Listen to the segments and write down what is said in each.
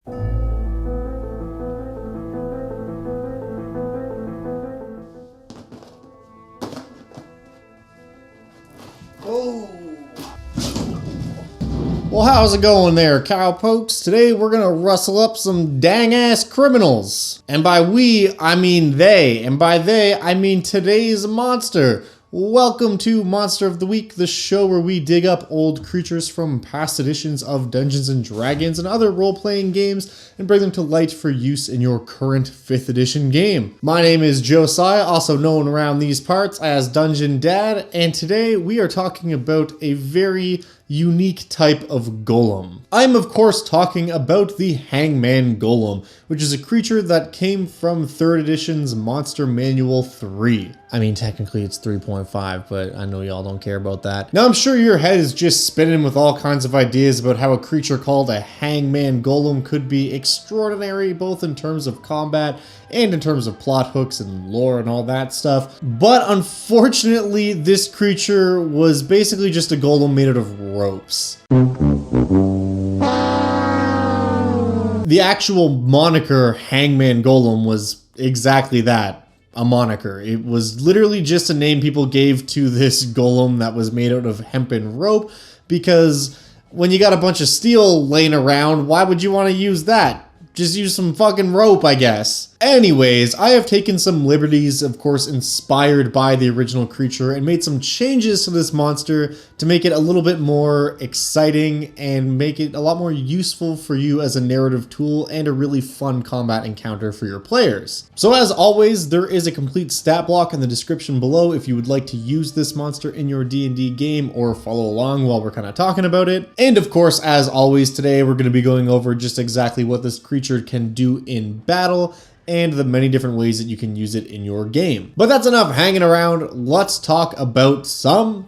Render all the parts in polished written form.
Well, how's it going there, cowpokes? Today we're gonna rustle up some dang-ass criminals. And by we, I mean they. And by they, I mean today's monster. Welcome to Monster of the Week, the show where we dig up old creatures from past editions of Dungeons & Dragons and other role-playing games and bring them to light for use in your current 5th edition game. My name is Josiah, also known around these parts as Dungeon Dad, and today we are talking about a very unique type of golem. I'm of course talking about the Hangman Golem, which is a creature that came from 3rd edition's Monster Manual 3. I mean, technically it's 3.5, but I know y'all don't care about that. Now I'm sure your head is just spinning with all kinds of ideas about how a creature called a Hangman Golem could be extraordinary, both in terms of combat and in terms of plot hooks and lore and all that stuff. But unfortunately, this creature was basically just a golem made out of ropes. The actual moniker Hangman Golem was exactly that, a moniker. It was literally just a name people gave to this golem that was made out of hempen rope, because when you got a bunch of steel laying around, why would you want to use that? Just use some fucking rope, I guess. Anyways, I have taken some liberties, of course, inspired by the original creature, and made some changes to this monster to make it a little bit more exciting and make it a lot more useful for you as a narrative tool and a really fun combat encounter for your players. So as always, there is a complete stat block in the description below if you would like to use this monster in your D&D game or follow along while we're kind of talking about it. And of course, as always, today we're going to be going over just exactly what this creature can do in battle and the many different ways that you can use it in your game. But that's enough hanging around. Let's talk about some...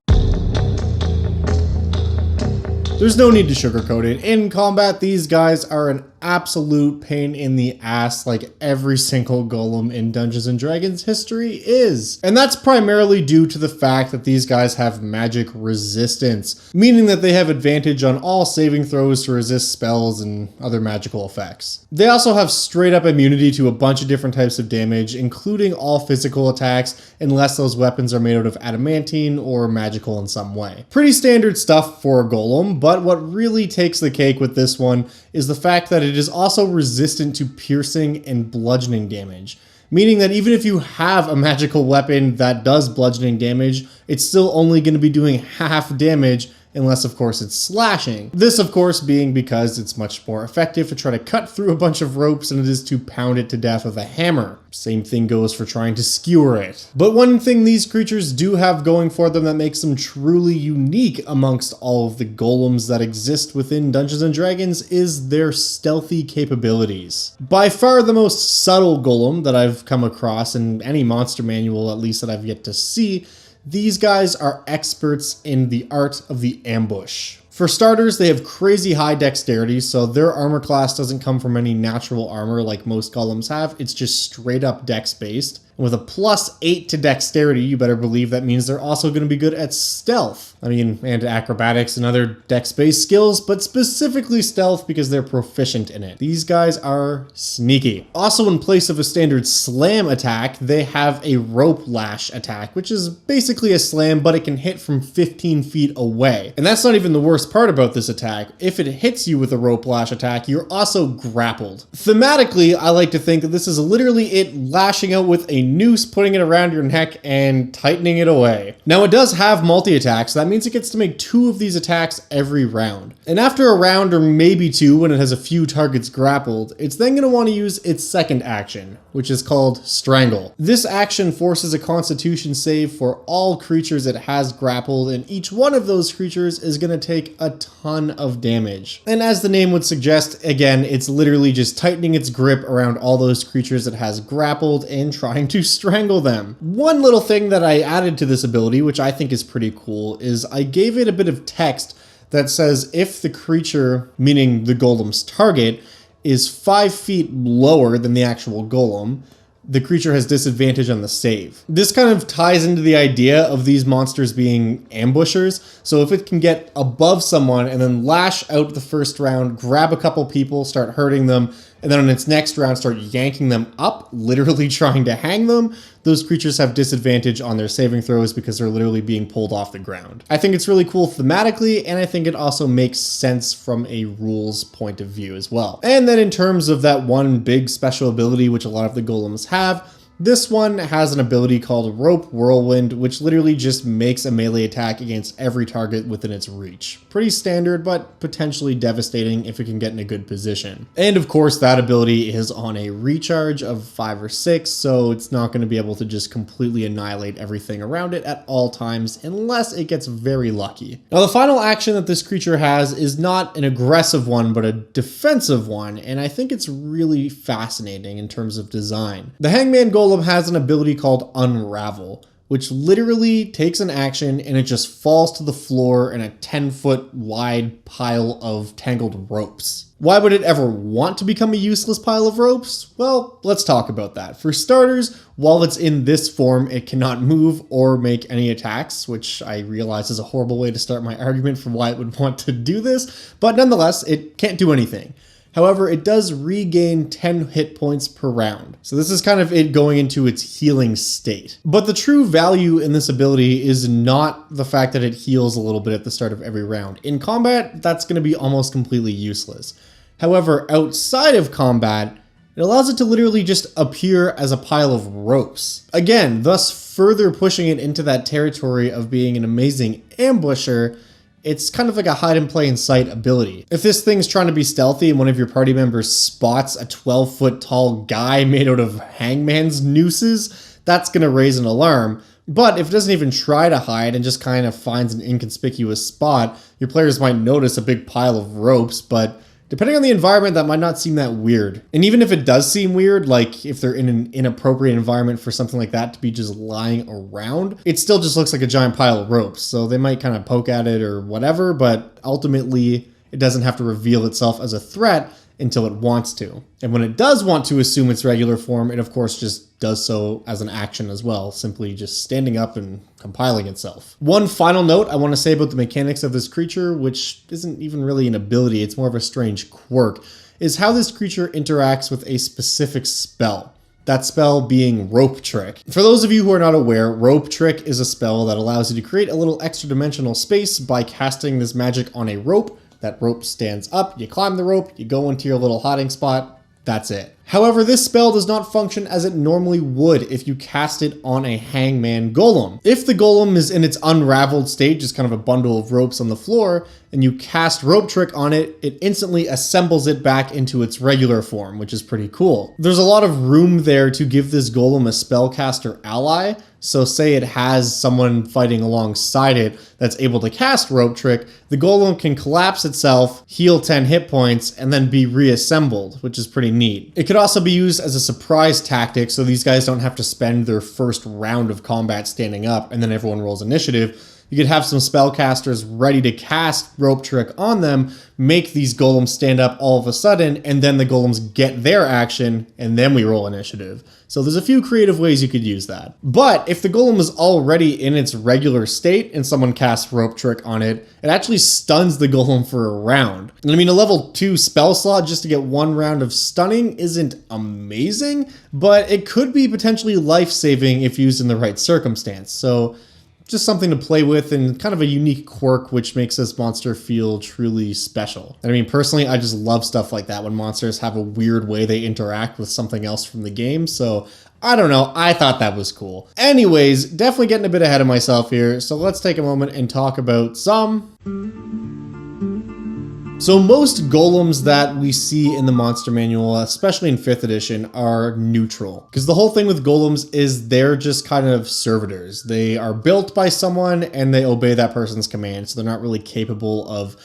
There's no need to sugarcoat it. In combat, these guys are an absolute pain in the ass, like every single golem in Dungeons & Dragons history is. And that's primarily due to the fact that these guys have magic resistance, meaning that they have advantage on all saving throws to resist spells and other magical effects. They also have straight up immunity to a bunch of different types of damage, including all physical attacks, unless those weapons are made out of adamantine or magical in some way. Pretty standard stuff for a golem, but what really takes the cake with this one is the fact that it is also resistant to piercing and bludgeoning damage. Meaning that even if you have a magical weapon that does bludgeoning damage, it's still only going to be doing half damage unless of course it's slashing. This of course being because it's much more effective to try to cut through a bunch of ropes than it is to pound it to death with a hammer. Same thing goes for trying to skewer it. But one thing these creatures do have going for them that makes them truly unique amongst all of the golems that exist within Dungeons & Dragons is their stealthy capabilities. By far the most subtle golem that I've come across in any monster manual, at least that I've yet to see, these guys are experts in the art of the ambush. For starters, they have crazy high dexterity, so their armor class doesn't come from any natural armor like most golems have. It's just straight up dex based. And with a +8 to dexterity, you better believe that means they're also going to be good at stealth. I mean, and acrobatics and other dex-based skills, but specifically stealth because they're proficient in it. These guys are sneaky. Also, in place of a standard slam attack, they have a rope lash attack, which is basically a slam, but it can hit from 15 feet away. And that's not even the worst part about this attack. If it hits you with a rope lash attack, you're also grappled. Thematically, I like to think that this is literally it lashing out with a noose, putting it around your neck and tightening it away. Now it does have multi-attack, so that means it gets to make 2 of these attacks every round. And after a round or maybe 2, when it has a few targets grappled, it's then going to want to use its second action, which is called Strangle. This action forces a Constitution save for all creatures it has grappled, and each one of those creatures is going to take a ton of damage. And as the name would suggest, again, it's literally just tightening its grip around all those creatures it has grappled and trying to strangle them. One little thing that I added to this ability, which I think is pretty cool, is I gave it a bit of text that says if the creature, meaning the golem's target, is 5 feet lower than the actual golem, the creature has disadvantage on the save. This kind of ties into the idea of these monsters being ambushers. So if it can get above someone and then lash out the first round, grab a couple people, start hurting them, and then on its next round start yanking them up, literally trying to hang them, those creatures have disadvantage on their saving throws because they're literally being pulled off the ground. I think it's really cool thematically, and I think it also makes sense from a rules point of view as well. And then in terms of that one big special ability which a lot of the golems have, this one has an ability called Rope Whirlwind, which literally just makes a melee attack against every target within its reach. Pretty standard, but potentially devastating if it can get in a good position. And of course, that ability is on a recharge of 5 or 6, so it's not going to be able to just completely annihilate everything around it at all times, unless it gets very lucky. Now, the final action that this creature has is not an aggressive one, but a defensive one, and I think it's really fascinating in terms of design. The Hangman Golem has an ability called Unravel, which literally takes an action and it just falls to the floor in a 10-foot wide pile of tangled ropes. Why would it ever want to become a useless pile of ropes? Well, let's talk about that. For starters, while it's in this form, it cannot move or make any attacks, which I realize is a horrible way to start my argument for why it would want to do this, but nonetheless, it can't do anything. However, it does regain 10 hit points per round. So this is kind of it going into its healing state. But the true value in this ability is not the fact that it heals a little bit at the start of every round. In combat, that's going to be almost completely useless. However, outside of combat, it allows it to literally just appear as a pile of ropes. Again, thus further pushing it into that territory of being an amazing ambusher. It's kind of like a hide and play in sight ability. If this thing's trying to be stealthy and one of your party members spots a 12-foot tall guy made out of hangman's nooses, that's gonna raise an alarm. But if it doesn't even try to hide and just kind of finds an inconspicuous spot, your players might notice a big pile of ropes, but depending on the environment, that might not seem that weird. And even if it does seem weird, like if they're in an inappropriate environment for something like that to be just lying around, it still just looks like a giant pile of ropes. So they might kind of poke at it or whatever, but ultimately it doesn't have to reveal itself as a threat until it wants to. And when it does want to assume its regular form, it of course just does so as an action as well, simply just standing up and compiling itself. One final note I want to say about the mechanics of this creature, which isn't even really an ability, it's more of a strange quirk, is how this creature interacts with a specific spell. That spell being Rope Trick. For those of you who are not aware, Rope Trick is a spell that allows you to create a little extra dimensional space by casting this magic on a rope. That rope stands up, you climb the rope, you go into your little hiding spot, that's it. However, this spell does not function as it normally would if you cast it on a Hangman Golem. If the Golem is in its unraveled state, just kind of a bundle of ropes on the floor, and you cast Rope Trick on it, it instantly assembles it back into its regular form, which is pretty cool. There's a lot of room there to give this Golem a spellcaster ally, so say it has someone fighting alongside it that's able to cast Rope Trick, the Golem can collapse itself, heal 10 hit points, and then be reassembled, which is pretty neat. It could also be used as a surprise tactic, so these guys don't have to spend their first round of combat standing up and then everyone rolls initiative. You could have some spellcasters ready to cast Rope Trick on them, make these golems stand up all of a sudden, and then the golems get their action, and then we roll initiative. So there's a few creative ways you could use that. But if the golem is already in its regular state and someone casts Rope Trick on it, it actually stuns the golem for a round. And I mean, a level 2 spell slot just to get 1 round of stunning isn't amazing, but it could be potentially life-saving if used in the right circumstance. So just something to play with and kind of a unique quirk which makes this monster feel truly special. And I mean, personally, I just love stuff like that when monsters have a weird way they interact with something else from the game. So I don't know, I thought that was cool. Anyways, definitely getting a bit ahead of myself here. So let's take a moment and talk about So most golems that we see in the monster manual, especially in 5th edition, are neutral. Because the whole thing with golems is they're just kind of servitors. They are built by someone and they obey that person's command, so they're not really capable of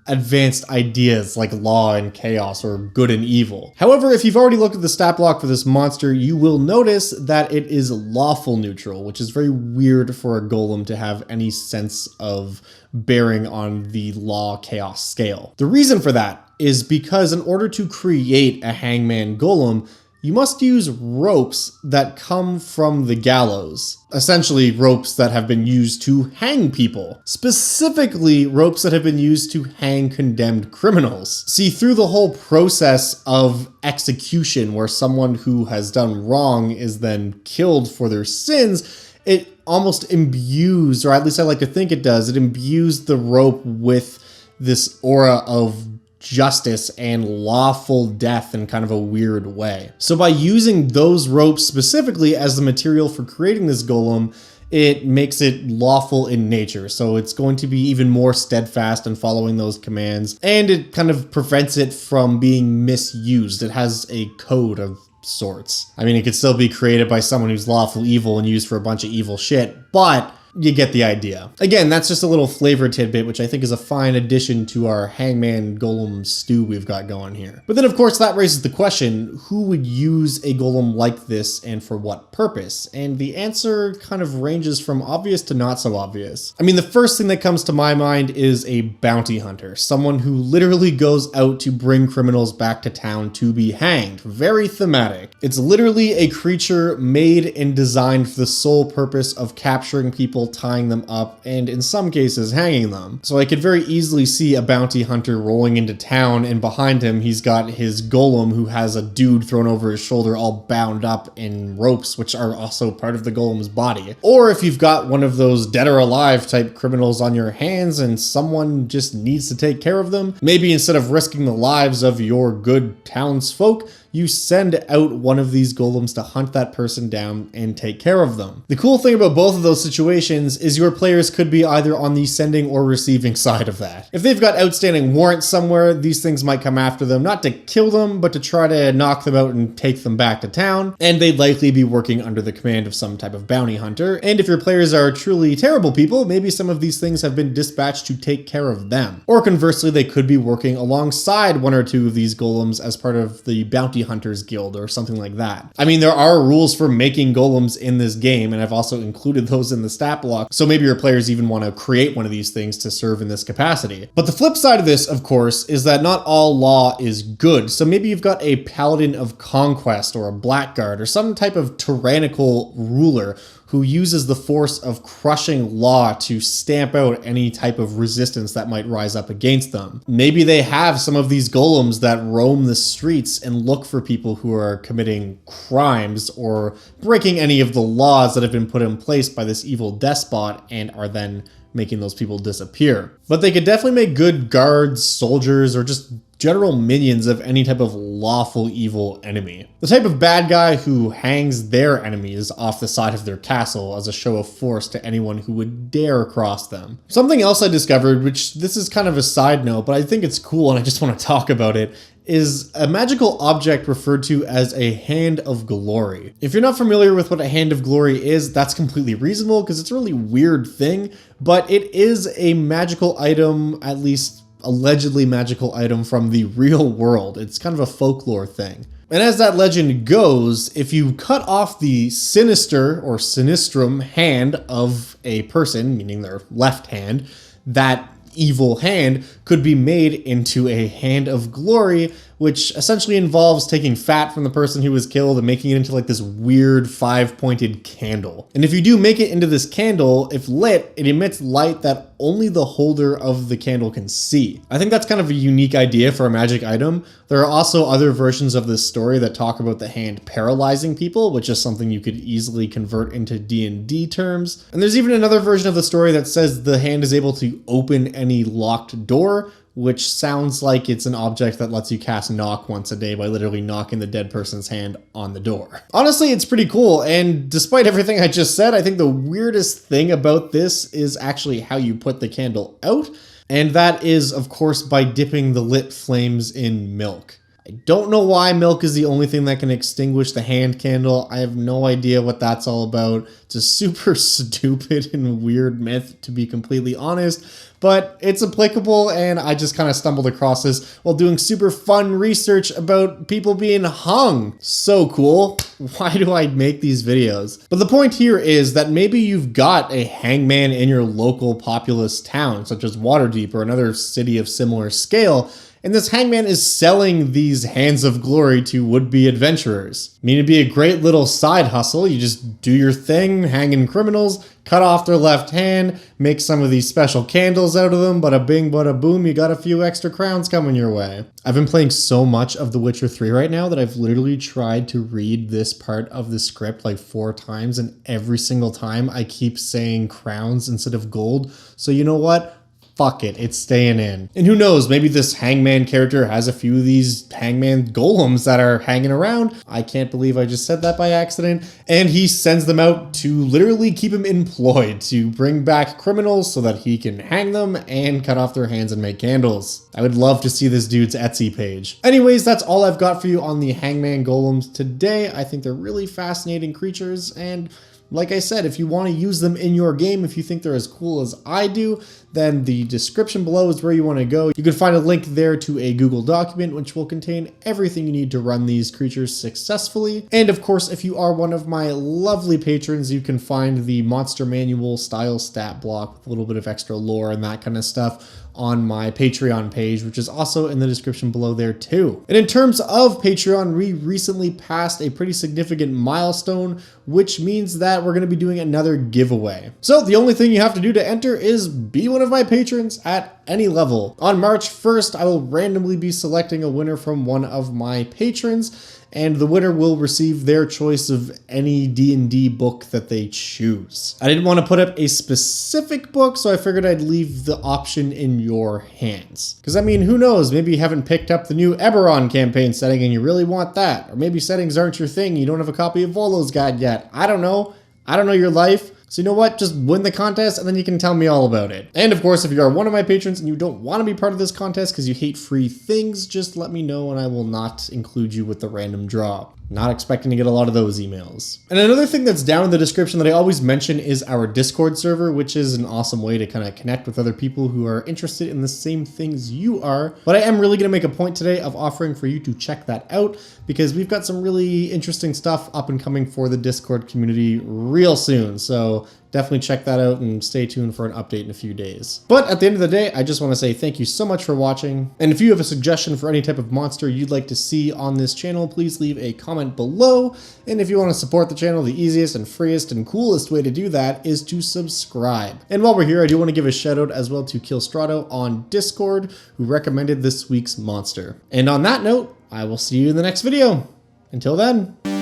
advanced ideas like law and chaos or good and evil. However, if you've already looked at the stat block for this monster, you will notice that it is lawful neutral, which is very weird for a golem to have any sense of bearing on the law chaos scale. The reason for that is because in order to create a Hangman Golem, you must use ropes that come from the gallows. Essentially, ropes that have been used to hang people. Specifically, ropes that have been used to hang condemned criminals. See, through the whole process of execution, where someone who has done wrong is then killed for their sins, it almost imbues, or at least I like to think it does, it imbues the rope with this aura of justice and lawful death in kind of a weird way. So by using those ropes specifically as the material for creating this golem, it makes it lawful in nature. So it's going to be even more steadfast in following those commands, and it kind of prevents it from being misused. It has a code of sorts. I mean, it could still be created by someone who's lawful evil and used for a bunch of evil shit, but you get the idea. Again, that's just a little flavor tidbit, which I think is a fine addition to our hangman golem stew we've got going here. But then, of course, that raises the question, who would use a golem like this and for what purpose? And the answer kind of ranges from obvious to not so obvious. I mean, the first thing that comes to my mind is a bounty hunter, someone who literally goes out to bring criminals back to town to be hanged. Very thematic. It's literally a creature made and designed for the sole purpose of capturing people, tying them up, and in some cases hanging them. So I could very easily see a bounty hunter rolling into town, and behind him he's got his golem who has a dude thrown over his shoulder all bound up in ropes, which are also part of the golem's body. Or if you've got one of those dead or alive type criminals on your hands and someone just needs to take care of them, maybe instead of risking the lives of your good townsfolk, you send out one of these golems to hunt that person down and take care of them. The cool thing about both of those situations is your players could be either on the sending or receiving side of that. If they've got outstanding warrants somewhere, these things might come after them, not to kill them, but to try to knock them out and take them back to town, and they'd likely be working under the command of some type of bounty hunter. And if your players are truly terrible people, maybe some of these things have been dispatched to take care of them. Or conversely, they could be working alongside one or two of these golems as part of the bounty hunters guild or something like that. I mean, there are rules for making golems in this game, and I've also included those in the stat block, so maybe your players even want to create one of these things to serve in this capacity. But the flip side of this, of course, is that not all law is good. So maybe you've got a paladin of conquest or a blackguard or some type of tyrannical ruler who uses the force of crushing law to stamp out any type of resistance that might rise up against them. Maybe they have some of these golems that roam the streets and look for people who are committing crimes or breaking any of the laws that have been put in place by this evil despot and are then making those people disappear. But they could definitely make good guards, soldiers, or just general minions of any type of lawful evil enemy. The type of bad guy who hangs their enemies off the side of their castle as a show of force to anyone who would dare cross them. Something else I discovered, which this is kind of a side note, but I think it's cool and I just want to talk about it, is a magical object referred to as a hand of glory. If you're not familiar with what a hand of glory is, that's completely reasonable because it's a really weird thing, but it is a magical item, at least allegedly magical item from the real world. It's kind of a folklore thing. And as that legend goes, if you cut off the sinister or sinistrum hand of a person, meaning their left hand, that evil hand could be made into a hand of glory, which essentially involves taking fat from the person who was killed and making it into like this weird 5-pointed candle. And if you do make it into this candle, if lit, it emits light that only the holder of the candle can see. I think that's kind of a unique idea for a magic item. There are also other versions of this story that talk about the hand paralyzing people, which is something you could easily convert into D&D terms. And there's even another version of the story that says the hand is able to open any locked door, which sounds like it's an object that lets you cast knock once a day by literally knocking the dead person's hand on the door. Honestly, it's pretty cool, and despite everything I just said, I think the weirdest thing about this is actually how you put the candle out, and that is, of course, by dipping the lit flames in milk. I don't know why milk is the only thing that can extinguish the hand candle. I have no idea what that's all about. It's a super stupid and weird myth, to be completely honest. but it's applicable, and I just kind of stumbled across this while doing super fun research about people being hung. So cool. Why do I make these videos? But the point here is that maybe you've got a hangman in your local populous town, such as Waterdeep or another city of similar scale, and this hangman is selling these hands of glory to would-be adventurers. I mean, it'd be a great little side hustle. You just do your thing, hanging criminals, cut off their left hand, make some of these special candles out of them, bada bing, bada boom, you got a few extra crowns coming your way. I've been playing so much of The Witcher 3 right now that I've literally tried to read this part of the script like 4 times, and every single time I keep saying crowns instead of gold. So you know what? Fuck it, it's staying in. And who knows, maybe this hangman character has a few of these hangman golems that are hanging around. I can't believe I just said that by accident. And he sends them out to literally keep him employed, to bring back criminals so that he can hang them and cut off their hands and make candles. I would love to see this dude's Etsy page. Anyways, that's all I've got for you on the hangman golems today. I think they're really fascinating creatures, and like I said, if you want to use them in your game, if you think they're as cool as I do, then the description below is where you want to go. You can find a link there to a Google document which will contain everything you need to run these creatures successfully. And of course, if you are one of my lovely patrons, you can find the monster manual style stat block with a little bit of extra lore and that kind of stuff on my Patreon page, which is also in the description below there too. And in terms of Patreon, we recently passed a pretty significant milestone, which means that we're going to be doing another giveaway. So the only thing you have to do to enter is be one of my patrons at any level. On March 1st, I will randomly be selecting a winner from one of my patrons, and the winner will receive their choice of any D&D book that they choose. I didn't want to put up a specific book, so I figured I'd leave the option in your hands. Because I mean, who knows, maybe you haven't picked up the new Eberron campaign setting and you really want that. Or maybe settings aren't your thing, you don't have a copy of Volo's Guide yet. I don't know. I don't know your life. So you know what, just win the contest and then you can tell me all about it. And of course, if you are one of my patrons and you don't want to be part of this contest because you hate free things, just let me know and I will not include you with the random draw. Not expecting to get a lot of those emails. And another thing that's down in the description that I always mention is our Discord server, which is an awesome way to kind of connect with other people who are interested in the same things you are. But I am really going to make a point today of offering for you to check that out because we've got some really interesting stuff up and coming for the Discord community real soon. So definitely check that out and stay tuned for an update in a few days. But at the end of the day, I just want to say thank you so much for watching. And if you have a suggestion for any type of monster you'd like to see on this channel, please leave a comment below. And if you want to support the channel, the easiest and freest and coolest way to do that is to subscribe. And while we're here, I do want to give a shout out as well to Killstrato on Discord, who recommended this week's monster. And on that note, I will see you in the next video. Until then.